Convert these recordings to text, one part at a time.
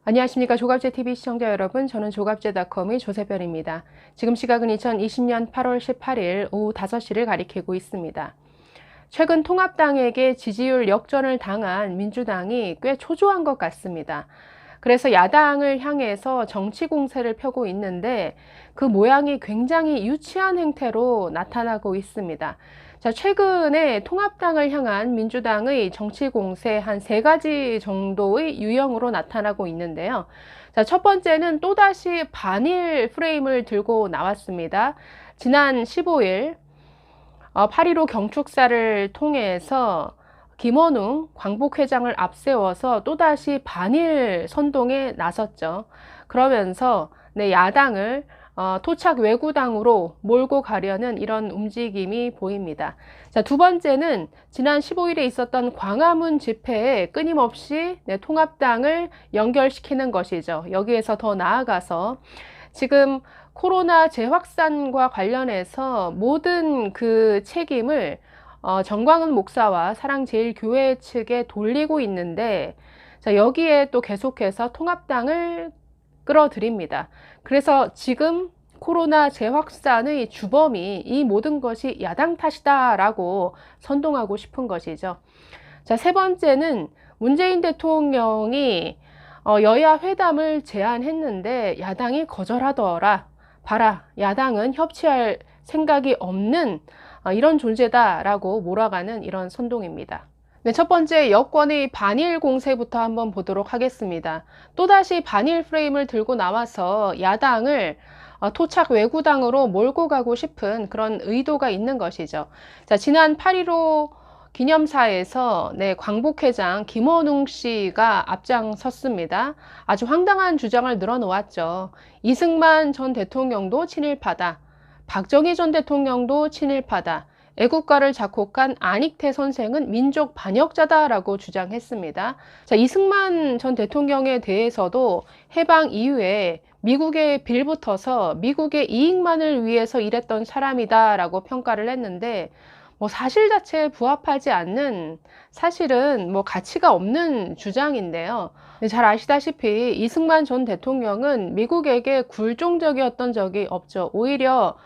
안녕하십니까. 조갑제TV 시청자 여러분, 저는 조갑제닷컴의 조세별입니다. 지금 시각은 2020년 8월 18일 오후 5시를 가리키고 있습니다. 최근 통합당에게 지지율 역전을 당한 민주당이 꽤 초조한 것 같습니다. 그래서 야당을 향해서 정치 공세를 펴고 있는데 그 모양이 굉장히 유치한 행태로 나타나고 있습니다. 자, 최근에 통합당을 향한 민주당의 정치 공세 한 3가지 정도의 유형으로 나타나고 있는데요. 자, 첫 번째는 또다시 반일 프레임을 들고 나왔습니다. 지난 15일 8.15 경축사를 통해서 김원웅 광복회장을 앞세워서 또다시 반일 선동에 나섰죠. 그러면서 야당을 토착 외구당으로 몰고 가려는 이런 움직임이 보입니다. 자, 두 번째는 지난 15일에 있었던 광화문 집회에 끊임없이 통합당을 연결시키는 것이죠. 여기에서 더 나아가서 지금 코로나 재확산과 관련해서 모든 그 책임을 정광훈 목사와 사랑제일교회 측에 돌리고 있는데, 자, 여기에 또 계속해서 통합당을 끌어들입니다. 그래서 지금 코로나 재확산의 주범이 이 모든 것이 야당 탓이다라고 선동하고 싶은 것이죠. 자, 세 번째는 문재인 대통령이 여야 회담을 제안했는데 야당이 거절하더라. 봐라, 야당은 협치할 생각이 없는 이런 존재다라고 몰아가는 이런 선동입니다. 네, 첫 번째 여권의 반일 공세부터 한번 보도록 하겠습니다. 또다시 반일 프레임을 들고 나와서 야당을 토착 외구당으로 몰고 가고 싶은 그런 의도가 있는 것이죠. 자, 지난 8.15 기념사에서 광복회장 김원웅 씨가 앞장섰습니다. 아주 황당한 주장을 늘어놓았죠. 이승만 전 대통령도 친일파다. 박정희 전 대통령도 친일파다. 애국가를 작곡한 안익태 선생은 민족 반역자다라고 주장했습니다. 자, 이승만 전 대통령에 대해서도 해방 이후에 미국에 빌붙어서 미국의 이익만을 위해서 일했던 사람이다라고 평가를 했는데, 사실 자체에 부합하지 않는, 사실은 가치가 없는 주장인데요. 잘 아시다시피 이승만 전 대통령은 미국에게 굴종적이었던 적이 없죠. 오히려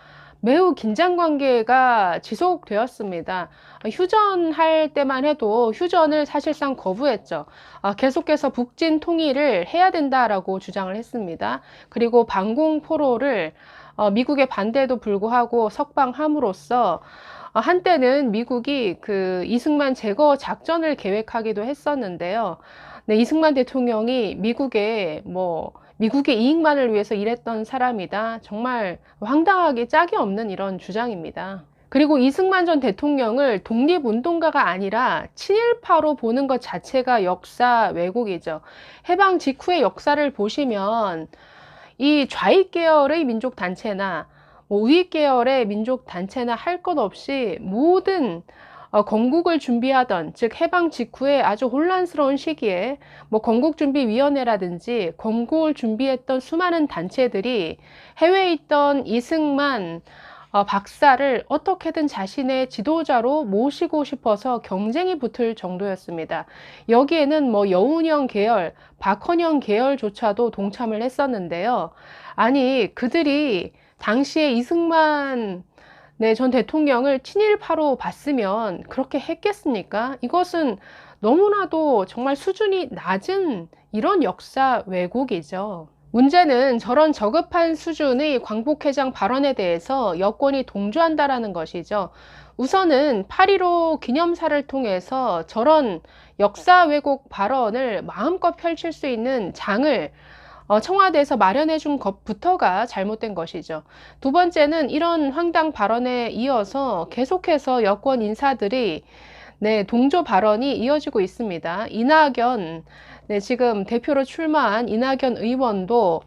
매우 긴장 관계가 지속되었습니다. 휴전할 때만 해도 휴전을 사실상 거부했죠. 계속해서 북진 통일을 해야 된다라고 주장을 했습니다. 그리고 방공포로를 미국의 반대에도 불구하고 석방함으로써 한때는 미국이 그 이승만 제거 작전을 계획하기도 했었는데요. 이승만 대통령이 미국의 이익만을 위해서 일했던 사람이다. 정말 황당하게 짝이 없는 이런 주장입니다. 그리고 이승만 전 대통령을 독립운동가가 아니라 친일파로 보는 것 자체가 역사 왜곡이죠. 해방 직후의 역사를 보시면 이 좌익 계열의 민족 단체나 우익 계열의 민족 단체나 할 것 없이 모든 건국을 준비하던, 즉 해방 직후에 아주 혼란스러운 시기에 건국준비위원회라든지 건국을 준비했던 수많은 단체들이 해외에 있던 이승만 박사를 어떻게든 자신의 지도자로 모시고 싶어서 경쟁이 붙을 정도였습니다. 여기에는 여운형 계열, 박헌영 계열조차도 동참을 했었는데요. 아니, 그들이 당시에 이승만 전 대통령을 친일파로 봤으면 그렇게 했겠습니까? 이것은 너무나도 정말 수준이 낮은 이런 역사 왜곡이죠. 문제는 저런 저급한 수준의 광복회장 발언에 대해서 여권이 동조한다라는 것이죠. 우선은 8.15 기념사를 통해서 저런 역사 왜곡 발언을 마음껏 펼칠 수 있는 장을 청와대에서 마련해 준 것부터가 잘못된 것이죠. 두 번째는 이런 황당 발언에 이어서 계속해서 여권 인사들이 동조 발언이 이어지고 있습니다. 이낙연, 지금 대표로 출마한 이낙연 의원도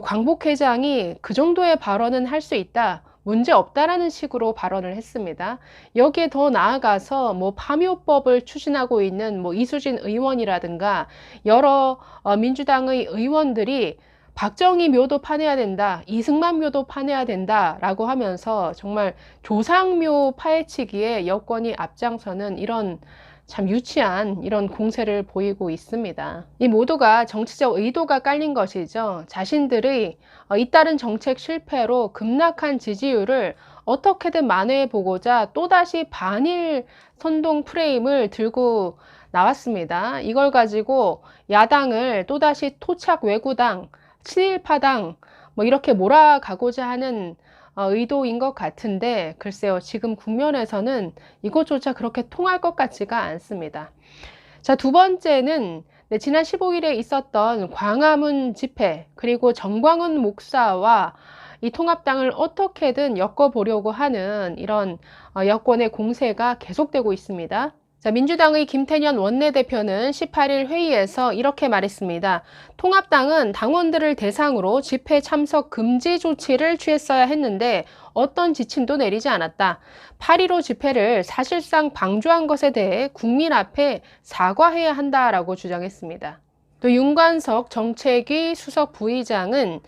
광복회장이 그 정도의 발언은 할 수 있다, 문제 없다라는 식으로 발언을 했습니다. 여기에 더 나아가서 파묘법을 추진하고 있는 이수진 의원이라든가 여러 민주당의 의원들이 박정희 묘도 파내야 된다, 이승만 묘도 파내야 된다라고 하면서 정말 조상묘 파헤치기에 여권이 앞장서는 이런 참 유치한 이런 공세를 보이고 있습니다. 이 모두가 정치적 의도가 깔린 것이죠. 자신들의 잇따른 정책 실패로 급락한 지지율을 어떻게든 만회해 보고자 또다시 반일 선동 프레임을 들고 나왔습니다. 이걸 가지고 야당을 또다시 토착 왜구당, 친일파당 뭐 이렇게 몰아가고자 하는 의도인 것 같은데, 글쎄요, 지금 국면에서는 이것조차 그렇게 통할 것 같지가 않습니다. 자, 두 번째는 지난 15일에 있었던 광화문 집회, 그리고 정광훈 목사와 이 통합당을 어떻게든 엮어보려고 하는 이런 여권의 공세가 계속되고 있습니다. 자, 민주당의 김태년 원내대표는 18일 회의에서 이렇게 말했습니다. 통합당은 당원들을 대상으로 집회 참석 금지 조치를 취했어야 했는데 어떤 지침도 내리지 않았다. 8.15 집회를 사실상 방조한 것에 대해 국민 앞에 사과해야 한다라고 주장했습니다. 또 윤관석 정책위 수석 부의장은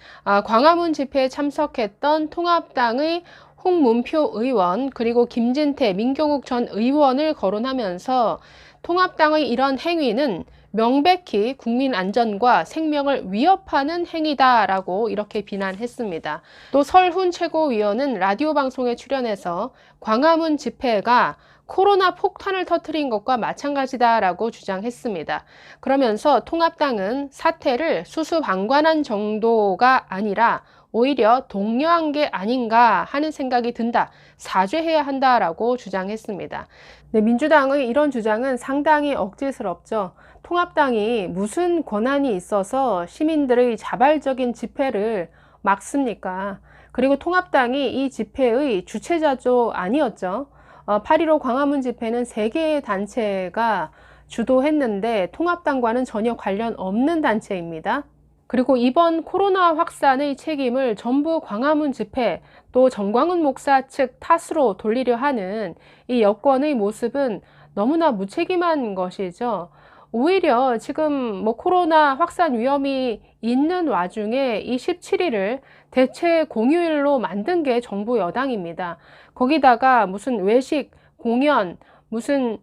광화문 집회에 참석했던 통합당의 홍문표 의원, 그리고 김진태 민경욱 전 의원을 거론하면서 통합당의 이런 행위는 명백히 국민 안전과 생명을 위협하는 행위다라고 이렇게 비난했습니다. 또 설훈 최고위원은 라디오 방송에 출연해서 광화문 집회가 코로나 폭탄을 터뜨린 것과 마찬가지다라고 주장했습니다. 그러면서 통합당은 사태를 수수방관한 정도가 아니라 오히려 독려한 게 아닌가 하는 생각이 든다. 사죄해야 한다라고 주장했습니다. 네, 민주당의 이런 주장은 상당히 억지스럽죠. 통합당이 무슨 권한이 있어서 시민들의 자발적인 집회를 막습니까? 그리고 통합당이 이 집회의 주최자도 아니었죠. 8.15 광화문 집회는 3개의 단체가 주도했는데 통합당과는 전혀 관련 없는 단체입니다. 그리고 이번 코로나 확산의 책임을 전부 광화문 집회, 또 정광훈 목사 측 탓으로 돌리려 하는 이 여권의 모습은 너무나 무책임한 것이죠. 오히려 지금 뭐 코로나 확산 위험이 있는 와중에 이 17일을 대체 공휴일로 만든 게 정부 여당입니다. 거기다가 무슨 외식, 공연, 무슨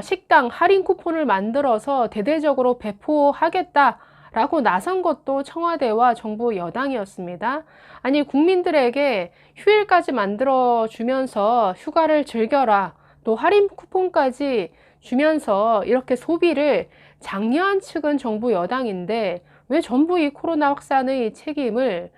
식당 할인 쿠폰을 만들어서 대대적으로 배포하겠다라고 나선 것도 청와대와 정부 여당이었습니다. 아니, 국민들에게 휴일까지 만들어주면서 휴가를 즐겨라, 또 할인 쿠폰까지 주면서 이렇게 소비를 장려한 측은 정부 여당인데 왜 전부 이 코로나 확산의 책임을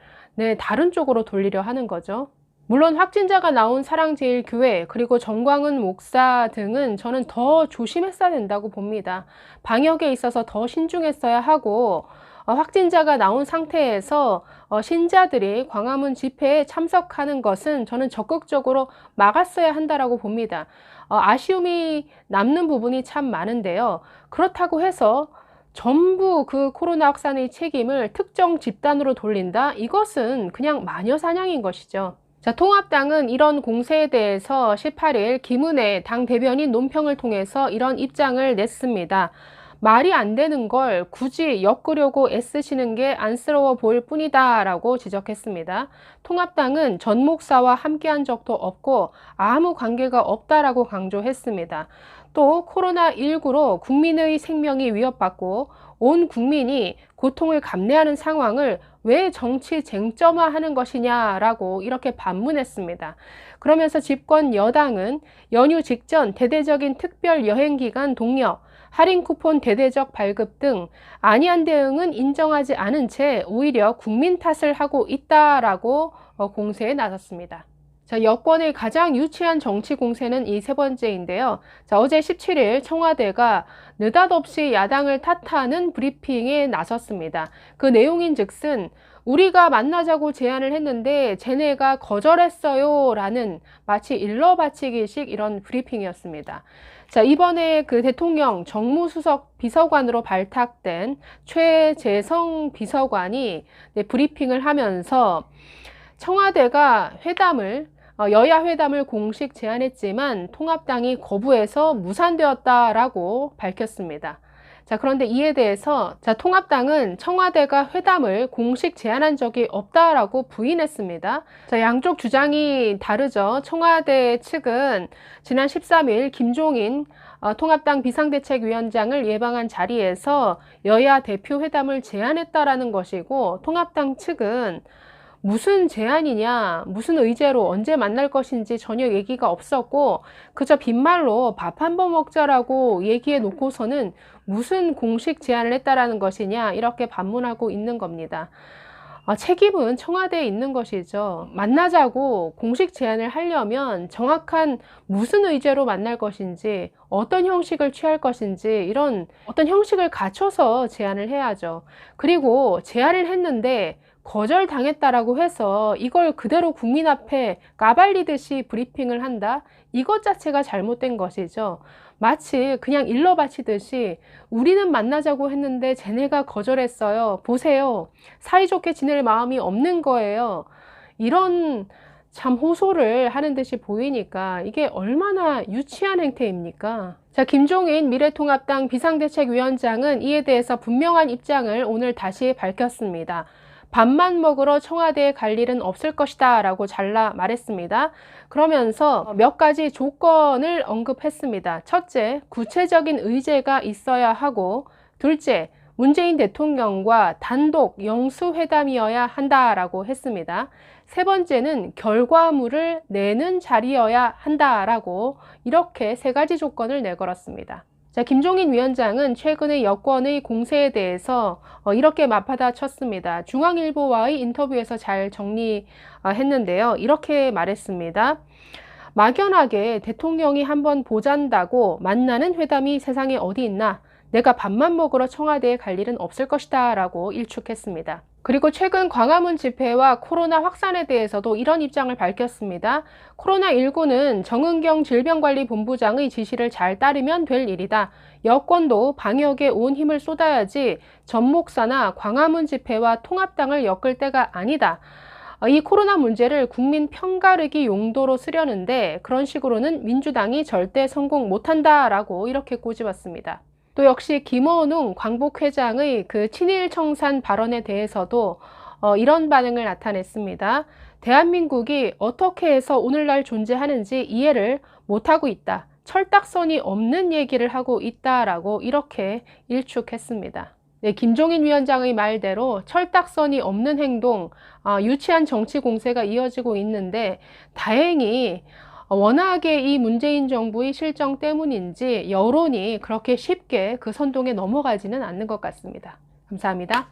다른 쪽으로 돌리려 하는 거죠? 물론 확진자가 나온 사랑제일교회, 그리고 정광훈 목사 등은 저는 더 조심했어야 된다고 봅니다. 방역에 있어서 더 신중했어야 하고, 확진자가 나온 상태에서 신자들이 광화문 집회에 참석하는 것은 저는 적극적으로 막았어야 한다라고 봅니다. 아쉬움이 남는 부분이 참 많은데요. 그렇다고 해서 전부 그 코로나 확산의 책임을 특정 집단으로 돌린다? 이것은 그냥 마녀사냥인 것이죠. 자, 통합당은 이런 공세에 대해서 18일 김은혜 당 대변인 논평을 통해서 이런 입장을 냈습니다. 말이 안 되는 걸 굳이 엮으려고 애쓰시는 게 안쓰러워 보일 뿐이다 라고 지적했습니다. 통합당은 전 목사와 함께한 적도 없고 아무 관계가 없다라고 강조했습니다. 또 코로나19로 국민의 생명이 위협받고 온 국민이 고통을 감내하는 상황을 왜 정치 쟁점화하는 것이냐라고 이렇게 반문했습니다. 그러면서 집권 여당은 연휴 직전 대대적인 특별 여행기간 독려, 할인 쿠폰 대대적 발급 등 안이한 대응은 인정하지 않은 채 오히려 국민 탓을 하고 있다라고 공세에 나섰습니다. 자, 여권의 가장 유치한 정치 공세는 이 세 번째인데요. 자, 어제 17일 청와대가 느닷없이 야당을 탓하는 브리핑에 나섰습니다. 그 내용인 즉슨 우리가 만나자고 제안을 했는데 쟤네가 거절했어요 라는 마치 일러바치기식 이런 브리핑이었습니다. 자, 이번에 그 대통령 정무수석 비서관으로 발탁된 최재성 비서관이 브리핑을 하면서 청와대가 여야 회담을 공식 제안했지만 통합당이 거부해서 무산되었다라고 밝혔습니다. 자, 그런데 이에 대해서 통합당은 청와대가 회담을 공식 제안한 적이 없다라고 부인했습니다. 자, 양쪽 주장이 다르죠. 청와대 측은 지난 13일 김종인 통합당 비상대책위원장을 예방한 자리에서 여야 대표 회담을 제안했다라는 것이고, 통합당 측은 무슨 제안이냐, 무슨 의제로 언제 만날 것인지 전혀 얘기가 없었고, 그저 빈말로 밥 한 번 먹자라고 얘기해 놓고서는 무슨 공식 제안을 했다라는 것이냐, 이렇게 반문하고 있는 겁니다. 책임은 청와대에 있는 것이죠. 만나자고 공식 제안을 하려면 정확한 무슨 의제로 만날 것인지, 어떤 형식을 취할 것인지, 이런 어떤 형식을 갖춰서 제안을 해야죠. 그리고 제안을 했는데 거절당했다라고 해서 이걸 그대로 국민 앞에 까발리듯이 브리핑을 한다? 이것 자체가 잘못된 것이죠. 마치 그냥 일러 바치듯이 우리는 만나자고 했는데 쟤네가 거절했어요. 보세요. 사이좋게 지낼 마음이 없는 거예요. 이런 참 호소를 하는 듯이 보이니까 이게 얼마나 유치한 행태입니까? 자, 김종인 미래통합당 비상대책위원장은 이에 대해서 분명한 입장을 오늘 다시 밝혔습니다. 밥만 먹으러 청와대에 갈 일은 없을 것이다 라고 잘라 말했습니다. 그러면서 몇 가지 조건을 언급했습니다. 첫째, 구체적인 의제가 있어야 하고, 둘째, 문재인 대통령과 단독 영수회담이어야 한다라고 했습니다. 세 번째는 결과물을 내는 자리여야 한다라고 이렇게 세 가지 조건을 내걸었습니다. 자, 김종인 위원장은 최근에 여권의 공세에 대해서 이렇게 맞받아쳤습니다. 중앙일보와의 인터뷰에서 잘 정리했는데요. 이렇게 말했습니다. 막연하게 대통령이 한번 보잔다고 만나는 회담이 세상에 어디 있나? 내가 밥만 먹으러 청와대에 갈 일은 없을 것이다 라고 일축했습니다. 그리고 최근 광화문 집회와 코로나 확산에 대해서도 이런 입장을 밝혔습니다. 코로나19는 정은경 질병관리본부장의 지시를 잘 따르면 될 일이다. 여권도 방역에 온 힘을 쏟아야지 전목사나 광화문 집회와 통합당을 엮을 때가 아니다. 이 코로나 문제를 국민 편가르기 용도로 쓰려는데 그런 식으로는 민주당이 절대 성공 못한다라고 이렇게 꼬집었습니다. 또 역시 김원웅 광복회장의 그 친일 청산 발언에 대해서도 이런 반응을 나타냈습니다. 대한민국이 어떻게 해서 오늘날 존재하는지 이해를 못하고 있다. 철딱선이 없는 얘기를 하고 있다라고 이렇게 일축했습니다. 네, 김종인 위원장의 말대로 철딱선이 없는 행동, 유치한 정치 공세가 이어지고 있는데 다행히 워낙에 이 문재인 정부의 실정 때문인지 여론이 그렇게 쉽게 그 선동에 넘어가지는 않는 것 같습니다. 감사합니다.